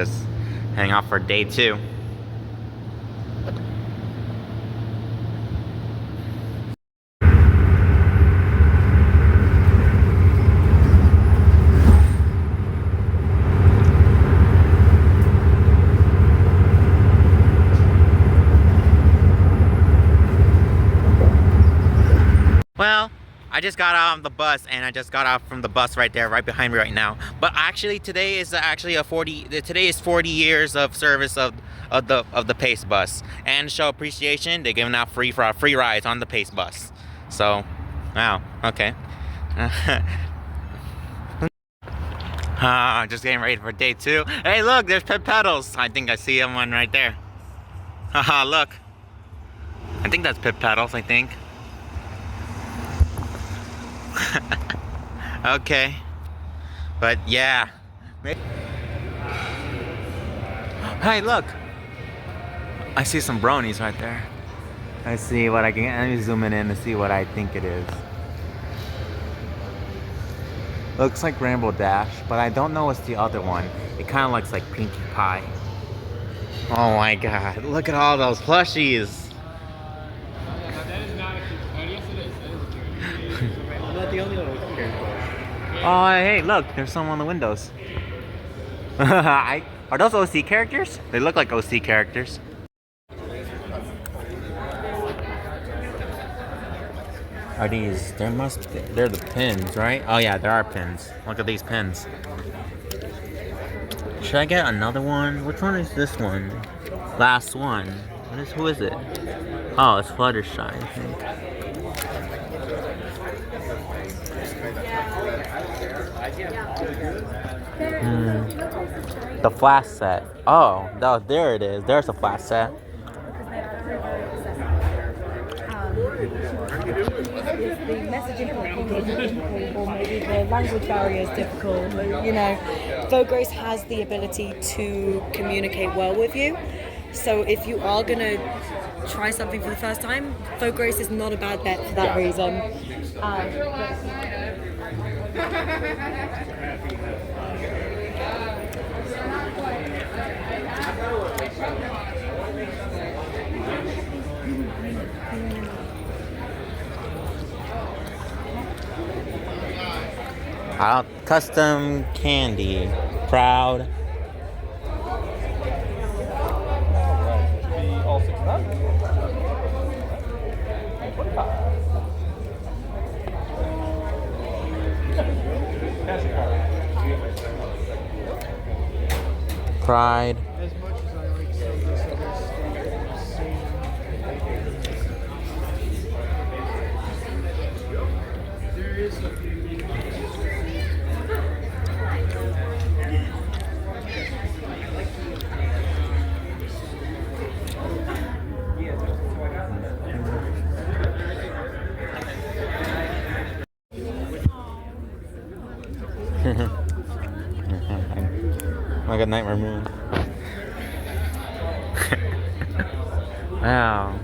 Just hang out for day 2. Well, I just got out of the bus, and I just got out from the bus right there, right behind me right now. But actually, today is actually Today is 40 years of service of the Pace bus, and to show appreciation, they're giving out free rides on the Pace bus. So, wow, okay. Just getting ready for day 2. Hey, look, there's Pip Pedals. I think I see one right there. Haha, look. I think that's Pip Pedals. I think. Okay, but yeah. Hey, look, I see some bronies right there. Let's see what I can get. Let me zoom in to see what I think it is. Looks like Rainbow Dash, but I don't know what's the other one. It kind of looks like Pinkie Pie. Oh my god, look at all those plushies. Oh, hey, look, there's some on the windows. Are those OC characters? They look like OC characters. Are these, they're the pins, right? Oh yeah, there are pins. Look at these pins. Should I get another one? Which one is this one? Last one. Who is it? Oh, it's Fluttershy, I think. The flash set. Oh, there it is. There's a flash set. The messaging or maybe the language barrier is difficult. You know, Vogue Grace has the ability to communicate well with you. So if you are gonna try something for the first time, Vogue Grace is not a bad bet for that reason. Custom candy. Proud. Pride. As much as I like this there is a Like a Nightmare Moon. Wow.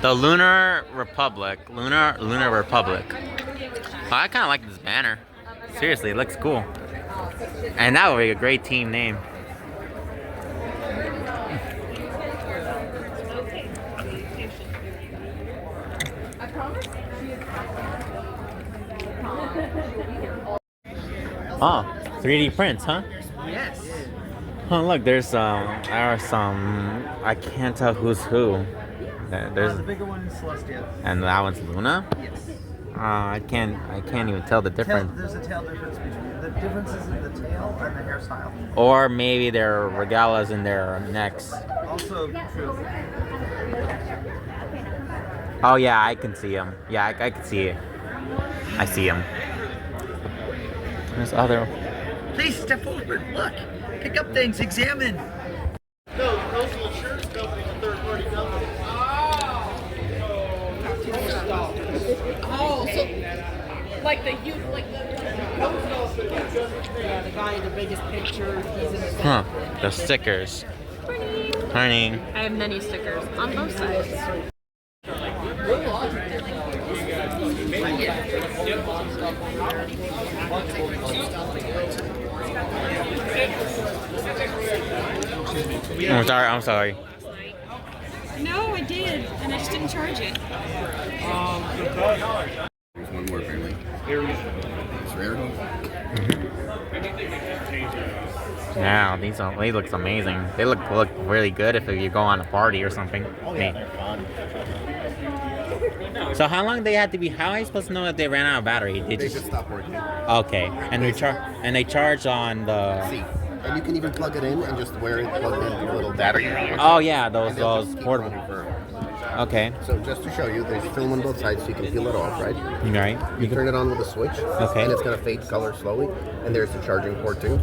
The Lunar Republic. Lunar Republic. Oh, I kind of like this banner. Seriously, it looks cool. And that would be a great team name. Oh, 3D prints, huh? yes. Oh, look, there are some. I can't tell who's who. There's The bigger one is Celestia. And that one's Luna. Yes. I can't even tell the difference. There's a tail difference between the differences in the tail and the hairstyle. Or maybe their regalas in their necks. Also true. Oh yeah, I can see them. Yeah, I can see it. I see them. There's other. Please step forward. Look. Pick up things. Examine. No, the postal insurance company is a third-party company. Oh, so like the youth, like the. Yeah, the guy in the biggest picture, he's in the Huh. The stickers. Morning. I have many stickers on both sides. I'm sorry. No, I did, and I just didn't charge it. There's one more apparently. It's rarity. Wow, these looks amazing. They look really good if you go on a party or something. Oh yeah, they're fun. So how long they had to be? How am I supposed to know if they ran out of battery? They just stopped working. Okay, and they charge on the. See, and you can even plug it in and just wear it plugged in with a little battery. Oh yeah, those And they'll just keep portable. running for- Okay. So just to show you, there's film on both sides, so you can peel it off, right? Right. You turn it on with a switch, Okay. and it's gonna fade to color slowly. And there's the charging port too.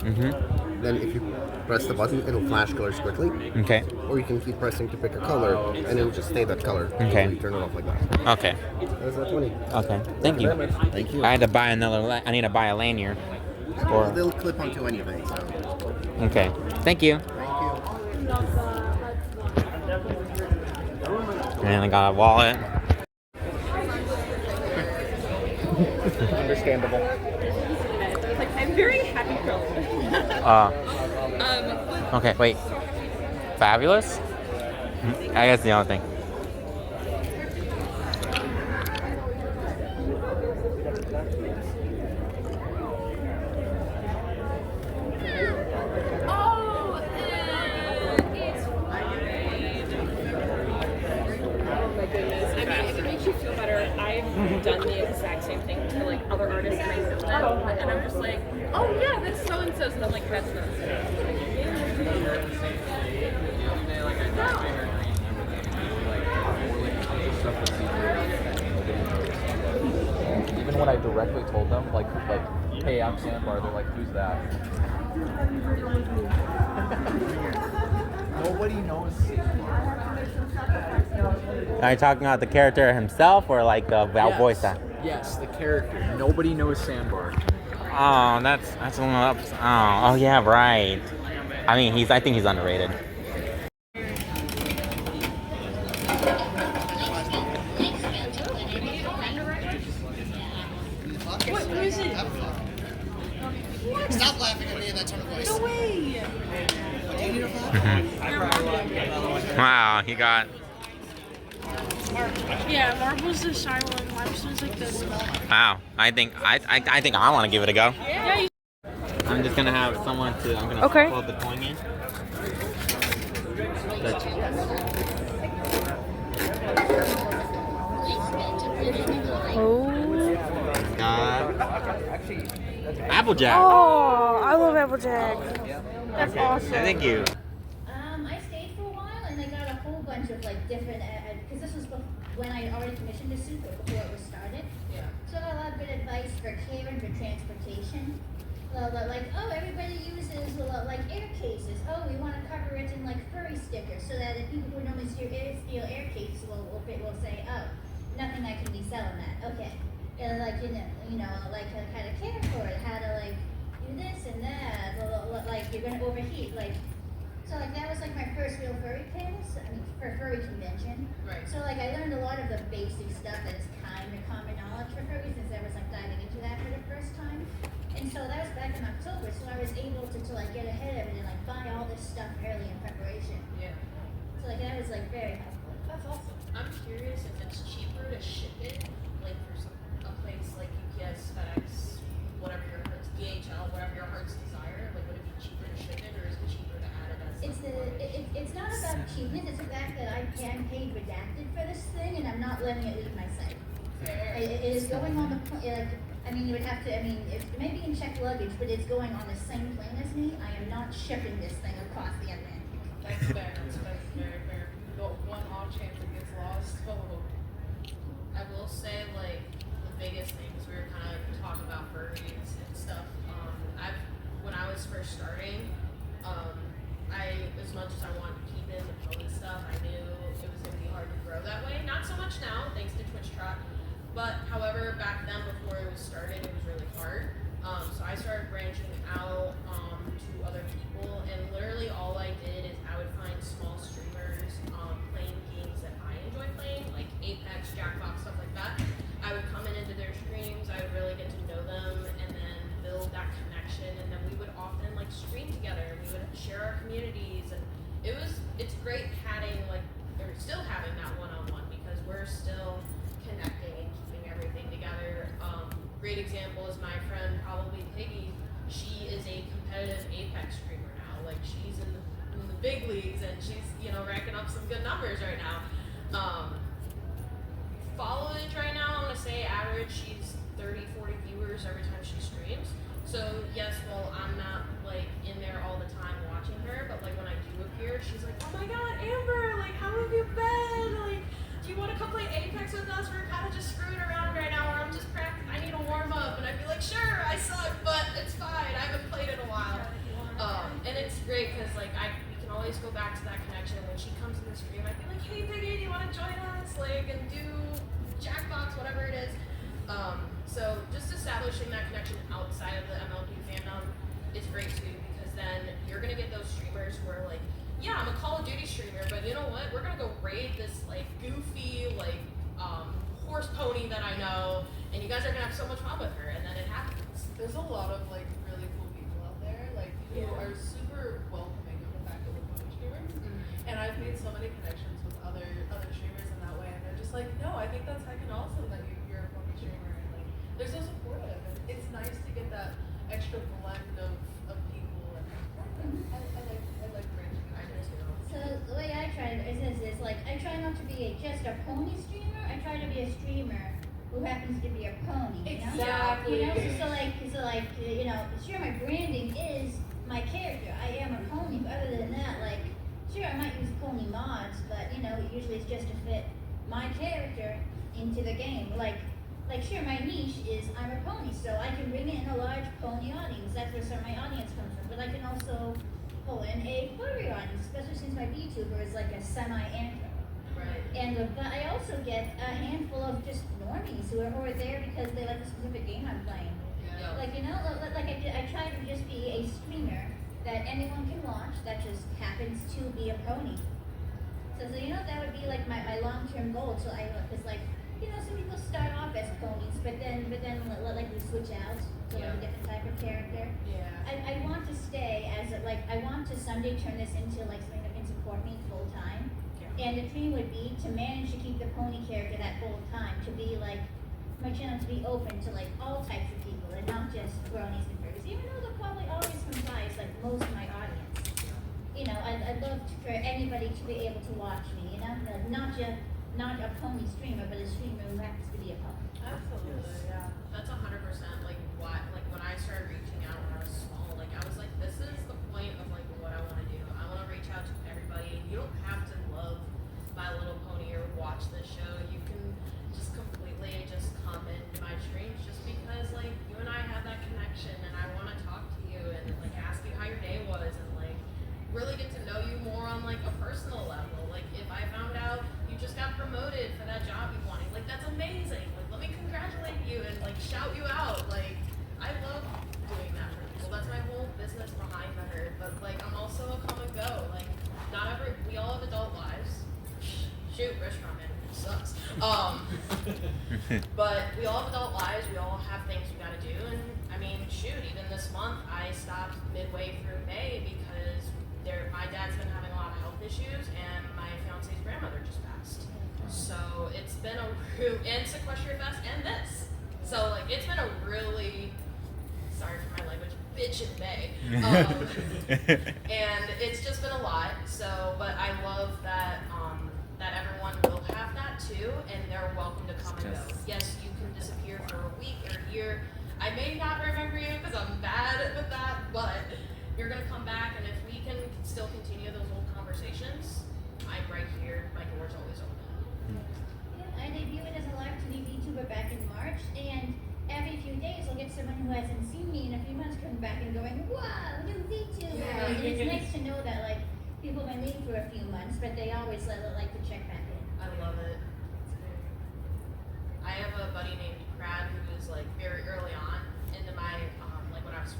Then if you press the button, it'll flash colors quickly. Okay. Or you can keep pressing to pick a color, and it'll just stay that color. Okay. until you turn it off like that. Okay. That's that 20. Okay. Thank you. Thank you. I had to buy another. I need to buy a lanyard. Or They'll clip onto anything. So. okay. Thank you. Thank you. And I got a wallet. Understandable. Like, I'm very happy girl. Okay. Wait. Fabulous. I guess the only thing. Goodness. I mean, if it makes you feel better, I've done the exact same thing to like other artists and I know them, and I'm just like, oh yeah, that's so and so's, and I'm like, that's not. Even when I directly told them, like, hey, I'm Sandbar, they're like, who's that? Nobody knows Sandbar. Are you talking about the character himself or like the voice actor? Yes, the character. Nobody knows Sandbar. Oh, that's a little up. Oh yeah, right. I mean, I think he's underrated. What is it? Stop laughing at me in that tone of voice. No way! Wow, he got. Yeah, Marvel's the shy one. Limestone like this. Wow, I think I want to give it a go. Yeah, you I'm just gonna have someone to. I'm gonna Okay. pull the coin in. Oh. Applejack. Oh, I love Applejack. That's awesome. Thank you. I stayed for a while and I got a whole bunch of like different, because this was when I had already commissioned the suit but before it was started. Yeah. So I got a lot of good advice for care and for transportation. Like, oh, everybody uses like air cases. Oh, we want to cover it in like furry stickers so that if people who normally steal air cases will say, oh, nothing I can be selling that. Okay. And like like how to care for it, how to like do this and that. Like you're gonna overheat, like. So like that was like my first real furry panels, for furry convention. Right. So like I learned a lot of the basic stuff that's kind of common knowledge for furries since I was like diving into that for the first time. And so that was back in October, so I was able to like get ahead of it and like buy all this stuff early in preparation. Yeah. So like that was like very helpful. That's awesome. I'm curious if it's cheaper to ship it, like for a place like UPS, FedEx, whatever your heart's DHL, whatever your heart's desire. Like, would it be cheaper to ship it, or is it cheaper to add it as? It's not about cheapness. It's the fact that I can paid redacted for this thing, and I'm not letting it leave my site. It is going on the you would have to. It may be in checked luggage, but it's going on the same plane as me. I am not shipping this thing across the Atlantic. That's fair. That's very fair. The one off chance it gets lost. Oh. I will say, like, the biggest things we were kind of talking about furries and stuff. When I was first starting, as much as I wanted to keep in the pony stuff, I knew it was going to be hard to grow that way. Not so much now, thanks to TwitchTrot. But however, back then before it was started, I started branching out to other people, and literally all I did is I would find small streamers playing games that I enjoy playing, like Apex, Jackbox, stuff like that. I would come into their streams, I would really get to know them, and then build that connection, and then we would often like stream together, and we would share our communities, and it's great having or still having that one-on-one because we're still connecting and keeping everything together. Great example is my friend, probably Piggy. She is a competitive Apex streamer now. Like she's in the big leagues and she's racking up some good numbers right now. Followage right now, I'm gonna say average, she's 30, 40 viewers every time she streams. So yes, well I'm not like in there all the time watching her, but like when I do appear, she's like, oh my god, Amber, like how have you been? Like, do you want to come play Apex with us? We're kind of just screwing around right now, or I'm just practicing. I need a warm up, and I'd be like, sure, I suck, but it's fine. I haven't played in a while, and it's great because like we can always go back to that connection. When she comes in the stream, I'd be like, hey Piggy, do you want to join us? Like, and do Jackbox, whatever it is. So just establishing that connection outside of the MLB fandom is great too, because then you're gonna get those streamers who are like, yeah, I'm a Call of Duty streamer, but you know what? We're gonna go raid this like goofy horse pony that I know, and you guys are gonna have so much fun with her, and then it happens. There's a lot of like really cool people out there, like who are super welcoming of the fact that we're pony streamers, and I've made so many connections with other streamers in that way, and they're just like, no, I think that's heckin' awesome that you're a pony streamer, and like they're so supportive, and it's nice to get that extra blend of people, and I like branching out. So the way I try to is like I try not to be just a pony streamer. I try to be a streamer who happens to be a pony. You know? Exactly. You know, sure, my branding is my character. I am a pony, but other than that, like, sure, I might use pony mods, but usually it's just to fit my character into the game. Like, sure, my niche is I'm a pony, so I can bring in a large pony audience. That's where some of my audience comes from. But I can also pull in a furry audience, especially since my VTuber is like a semi-andro. Right. But I also get a handful of just normies who are there because they like the specific game I'm playing. Yeah. Like, I try to just be a streamer that anyone can watch that just happens to be a pony. So that would be like my long-term goal. So because some people start off as ponies, but then like we switch out to like a different type of character. Yeah. I want to stay as I want to someday turn this into like something that can support me full time. And the dream would be to manage to keep the pony character that full time, to be like my channel to be open to like all types of people and not just bronies and furries. Even though they'll probably always comprise like most of my audience. I'd love for anybody to be able to watch me. Not a pony streamer, but a streamer who happens to be a pony. Absolutely, yeah. That's 100% like why, like when I started reaching out when I was small, like I was like, this is the point of like what I want to do. I want to reach out to everybody. You don't have to love My Little Pony or watch this show. You can just completely just come into my streams just because like you and I have that connection, and I want to talk to you and like ask you how your day was, and like really get to know you more on like a personal level. Like if I found out you just got promoted for that job you wanted, like that's amazing. Like let me congratulate you and like shout you out. Like I love doing that for people. That's my whole business behind the herd. But like I'm also a come and go. Like we all have adult lives. Shoot, restaurant manager sucks. But we all have adult lives. We all have things we gotta do. And I mean, shoot, even this month I stopped midway through May because my dad's been having a lot of health issues, and my fiance's grandmother just passed. So it's been and Sequestria Fest and this. So like it's been a really, sorry for my language, bitchin' May. And it's just been a lot. So, but I love that that everyone will have that too, and they're welcome to come and go. Yes, you can disappear for a week or a year. I may not remember you because I'm bad with that, but you're gonna come back, and if we can still continue those old conversations, I'm right here. My door's always open. Yeah, I debuted as a live TV VTuber back in March, and every few days I'll get someone who hasn't seen me in a few months coming back and going, wow, new VTuber. Yeah. And it's nice to know that like people may leave for a few months, but they always like to check back in. I love it. I have a buddy named Brad who was like very early on into my like when I was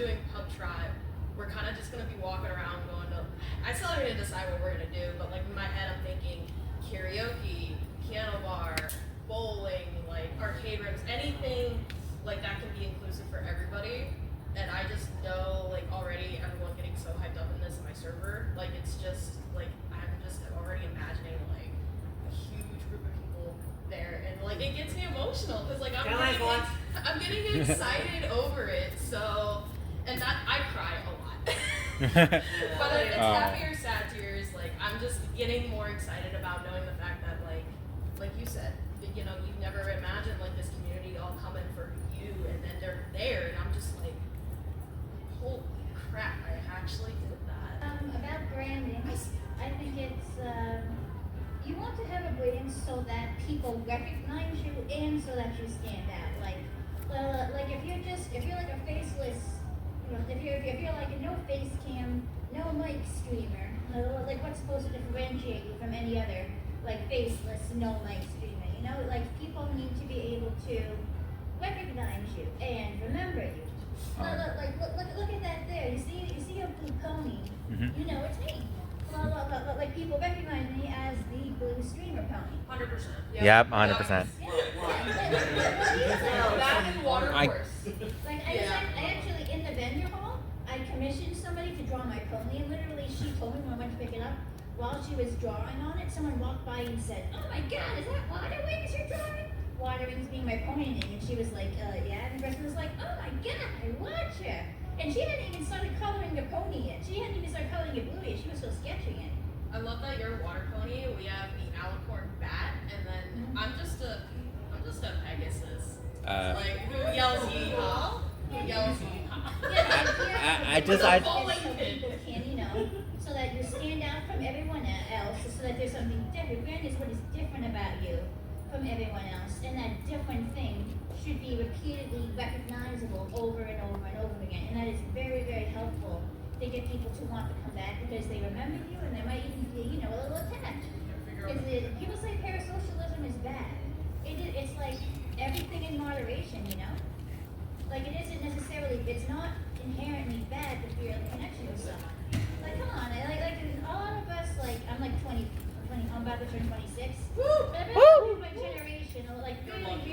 doing pub trot, we're kind of just gonna be walking around going to. I still haven't decide what we're gonna do, but like in my head, I'm thinking karaoke, piano bar, bowling, like arcade rooms, anything like that can be inclusive for everybody. And I just know, like, already everyone getting so hyped up in this in my server. Like, it's just, like, I'm just already imagining, like, a huge group of people there. And, like, it gets me emotional because, like, I'm getting excited over it. So, and that, I cry a lot. Whether it's happy or sad tears, like, I'm just getting more excited about knowing the fact that, like you said, you know, you never imagined, like, this community all coming for you, and then they're there, and I'm just like, holy crap, I actually did that. About branding, I think it's, you want to have a brand so that people recognize you and so that you stand out. Like if you're like a faceless, you know, if you're like a no face cam, no mic streamer, like what's supposed to differentiate you from any other, like faceless, no mic streamer, you know? Like people need to be able to recognize you and remember you. Look at that there. You see a blue pony. Mm-hmm. You know it's me. Like people recognize me as the blue streamer pony. 100%. Yep, 100%. That and water horse. Like I actually in the vendor hall, I commissioned somebody to draw my pony, and literally she told me when I went to pick it up, while she was drawing on it, someone walked by and said, "Oh my God, is that water wings you're drawing?" Water wings being my pony name, and she was like, "Yeah," and the person was like, "Oh my God, I watch her." And she hadn't even started coloring the pony yet. She hadn't even started coloring it blue yet. She was still sketching it. I love that you're a water pony. We have the alicorn bat, and then I'm just a Pegasus. Like who yells yeehaw? Who yells yeehaw? I just so people can, you know, so that you stand out from everyone else, so that there's something different. Brand is what is different about you from everyone else, and that different thing should be repeatedly recognizable over and over and over again, and that is very, very helpful to get people to want to come back because they remember you and they might even be, you know, a little attached. People say parasocialism is bad. It's like everything in moderation, you know? Like it isn't necessarily, it's not inherently bad to feel a connection with someone. Like, come on, like a lot of us, like, I'm like 20, I'm about to turn 26. Woo! But I've been my generation, like really, like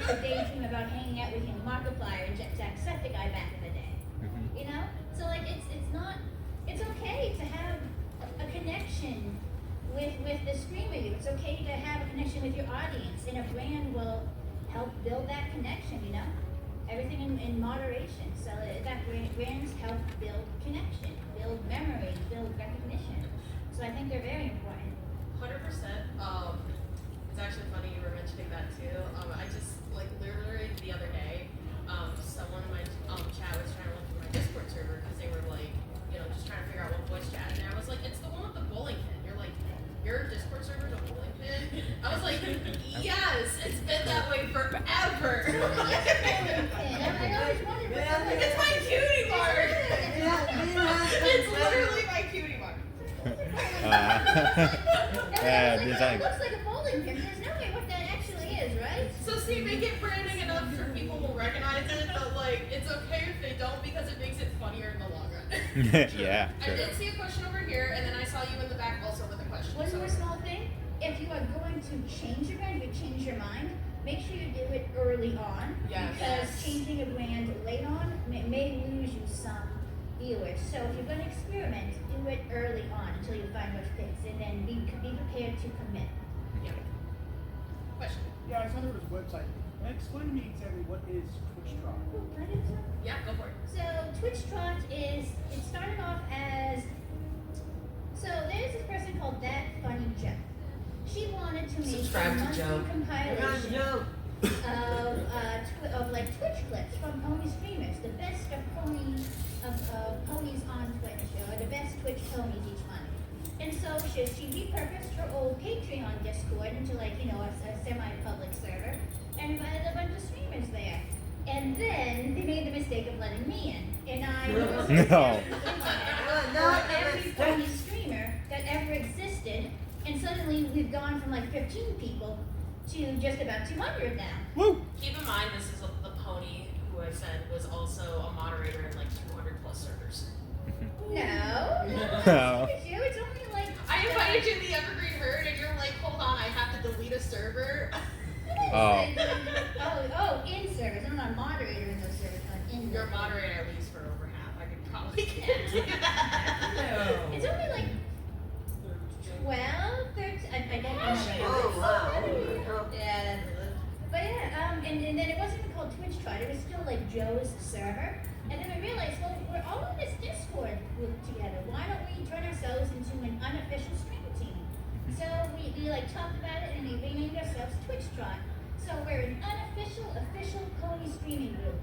to daydream about hanging out with him, Markiplier and Jacksepticeye back in the day. Mm-hmm. You know? So like it's okay to have a connection with the streamer you. It's okay to have a connection with your audience, and a brand will help build that connection, you know? Everything in moderation. So that brands help build connection, build memory, build recognition. So I think they're very important. 100%. It's actually funny you were mentioning that too. I just like literally the other day, someone in my chat was trying to look through my Discord server because they were like, you know, just trying to figure out what voice chat, and I was like, it's the one with the bowling pin. You're like, your Discord server's a bowling pin? I was like, yes, it's been that way forever. It's my cutie mark. It's literally my cutie mark. It looks like a bowling pin. There's no way what that actually is, right? So see, make it branding enough for people will recognize it, but like it's okay if they don't because it makes it funnier in the long run. Yeah. I did see a question over here, and then I saw you in the back also with a question. One more small thing. If you are going to change your brand, if you change your mind, make sure you do it early on. Yes. Because changing a brand late on may lose you some viewers. So if you're going to experiment, do it early on until you find what fits, and then be prepared to commit. Yeah. Question. Yeah, I saw there was a website. Explain to me exactly what is TwitchTrot. Oh, can I do some? Yeah, go for it. So TwitchTrot it started off as, so there's this person called That Funny Joe. She wanted to make a monthly compilation of like Twitch clips from pony streamers, the best of ponies on Twitch, or the best Twitch ponies each month. And so she repurposed her old Patreon Discord into like, you know, a semi-public server, and invited a bunch of streamers there. And then they made the mistake of letting me in, and I was not every pony streamer that ever existed. And suddenly we've gone from like 15 people to just about 200 now. Woo! Keep in mind, this is the pony who I said was also a moderator you. It's only like I invited you to the Evergreen herd, and you're like, hold on, I have to delete a server. oh, in service. I'm not a moderator in those servers. I'm in. You're a moderator at least for over half. I could probably get to that. It's only like 12, 13. I don't know. Oh, wow. Yeah, that's it. But yeah, and then it wasn't even called TwitchTrot. It was still like Joe's server. And then we realized, well, we're all in this Discord group together. Why don't we turn ourselves into an unofficial stream team? So we like talked about it and we renamed ourselves TwitchTrot. So we're an unofficial, official pony streaming group.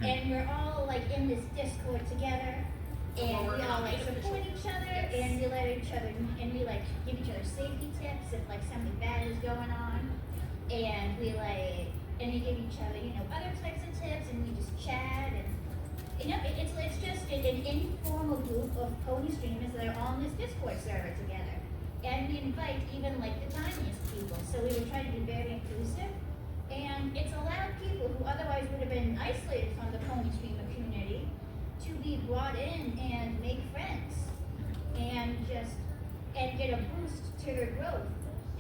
And we're all like in this Discord together. And we all like support each other and we let each other and we like give each other safety tips if like something bad is going on. And we give each other, you know, other types of tips and we just chat and you know, it's just an informal group of pony streamers that are all in this Discord server together. And we invite even like the tiniest people. So we were trying to be very inclusive. And it's allowed people who otherwise would have been isolated from the pony streamer community to be brought in and make friends and get a boost to their growth.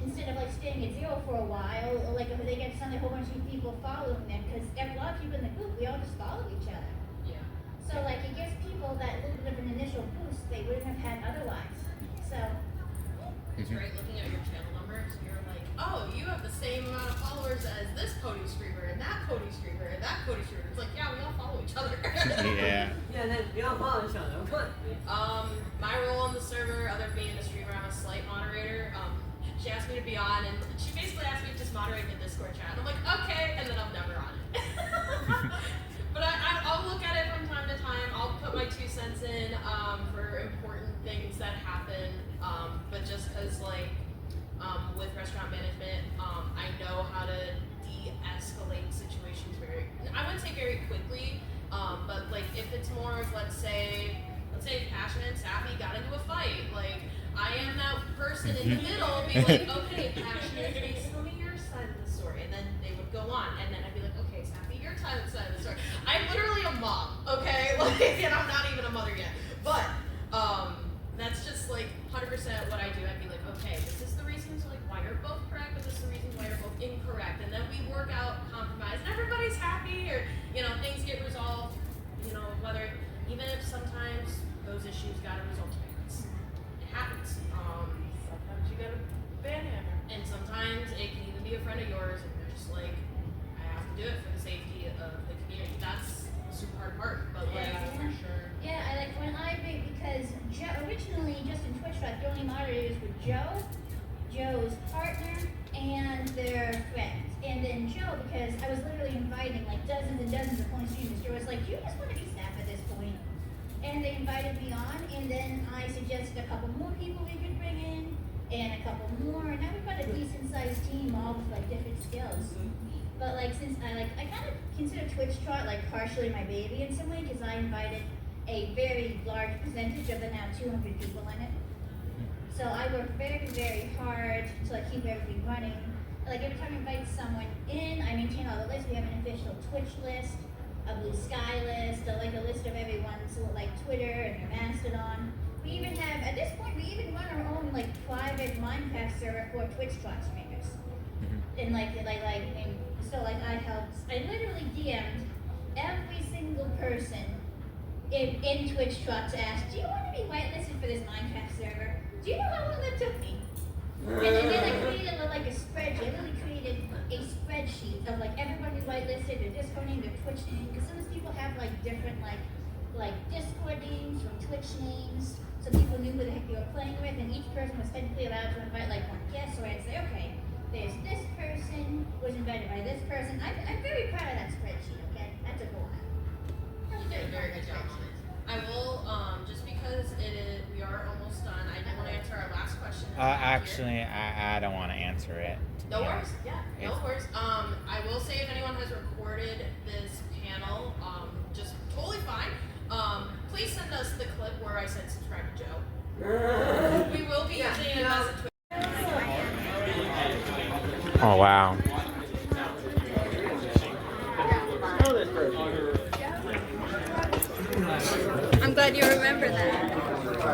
Instead of like staying at zero for a while, or like if they get suddenly a whole bunch of people following them, because a lot of people in the group, we all just follow each other. Yeah. So like it gives people that little bit of an initial boost they wouldn't have had otherwise. So It's great looking at your channel numbers. You're like, oh, you have the same amount of followers as this pony streamer and that pony streamer and that pony streamer. It's like, yeah, we all follow each other. Yeah. Yeah, then we all follow each other. My role on the server, other than being a streamer, I'm a slight moderator. She asked me to be on, and she basically asked me to just moderate the Discord chat. And I'm like, okay, and then I'm never on it. But I'll look at it from time to time. I'll put my 2 cents in for important things that happen. But just because, like, with restaurant management, I know how to de-escalate situations I wouldn't say very quickly, but like if it's more of let's say Passion and Sappy got into a fight, like I am that person in the middle, be like, okay, Passion, please tell me your side of the story, and then they would go on, and then I'd be like, okay, Sappy, your side of the story. I'm literally a mom, okay, like, and I'm not even a mother yet, but that's just like 100% what I do. I'd be like, okay, this is the reasons like why you're both correct, but this is the reasons why you're both incorrect, and then we work out compromise, and everybody's happy, or you know, things get resolved. You know, whether even if sometimes those issues gotta resolve parents, it happens. Sometimes you gotta banhammer, and sometimes it can even be a friend of yours, and you're just like, I have to do it for the safety of the community. That's the super hard part, but like for sure. yeah, I like when I make because originally just in TwitchTrot the only moderators were Joe's partner, and their friends. And then Joe, because I was literally inviting like dozens and dozens of pony streamers, Joe was like, do you just want to be staff at this point? And they invited me on, and then I suggested a couple more people we could bring in, and a couple more, and now we've got a decent sized team, all with like different skills. But like since I kind of consider TwitchTrot like partially my baby in some way, because I invited a very large percentage of the now 200 people in it. So I work very, very hard to like keep everything running. Like every time I invite someone in, I maintain all the lists. We have an official Twitch list, a Blue Sky list, like a list of everyone's like Twitter and their Mastodon. We even have, at this point, we even run our own like private Minecraft server for TwitchTrot streamers. And I literally DM'd every single person in TwitchTrot to ask, do you want to be whitelisted for this Minecraft server? Do you know how long that took me? And then they created like a spreadsheet. I literally created a spreadsheet of like everybody whitelisted, their Discord name, their Twitch name, because some of these people have like different like Discord names or Twitch names, so people knew who the heck they were playing with, and each person was technically allowed to invite like one guest. So I'd say, okay, there's this person was invited by this person. I'm very proud of that spreadsheet. Okay, that took a while. You did a very good job on it. I will, just because we are almost done, I do want to answer our last question. Actually, I don't want to answer it. No worries. Yeah, no worries. I will say if anyone has recorded this panel, just totally fine. Please send us the clip where I said subscribe to Joe. We will be using it as a Twitter. Oh wow. I'm glad you remember that.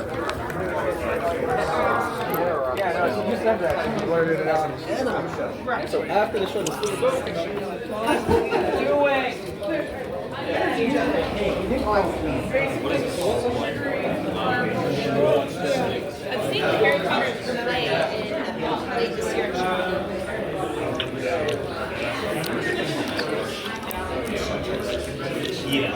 Yeah, no, so you said that. You blurted it out. So after the show, the I've seen Harry Potter play in late this year.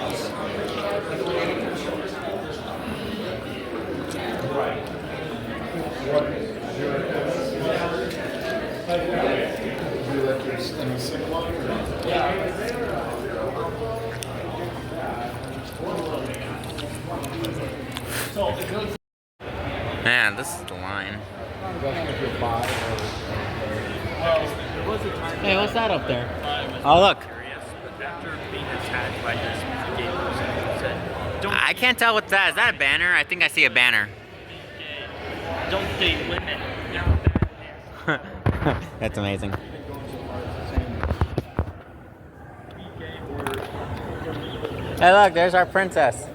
Man, this is the line. Hey, what's that up there? Oh, look. After being attacked by this game, said, "Don't I can't tell what's that. Is that a banner? I think I see a banner. don't date women." That's amazing. Hey, look, there's our princess.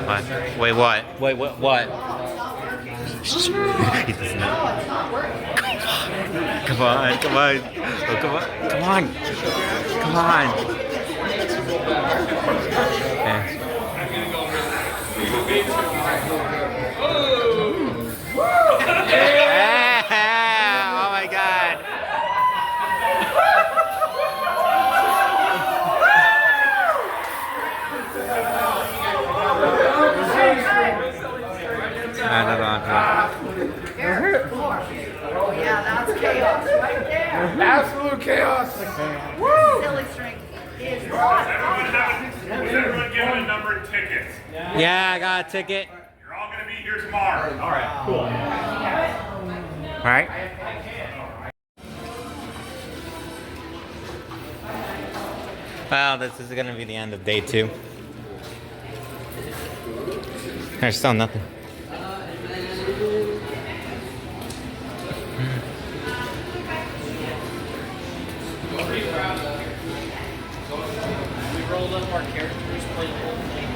What? Wait, what? Wait, what? He doesn't know. Come on, come on. Oh, come on, come on. Come on. Yeah. Yeah! Oh my God. Oh yeah, that's chaos right there. Absolute chaos. Silly string is hot. Everyone given a numbered ticket. Yeah, I got a ticket. You're all going to be here tomorrow. All right, cool. All right. Well, this is going to be the end of day 2. There's still nothing. We rolled up our characters, played the whole thing.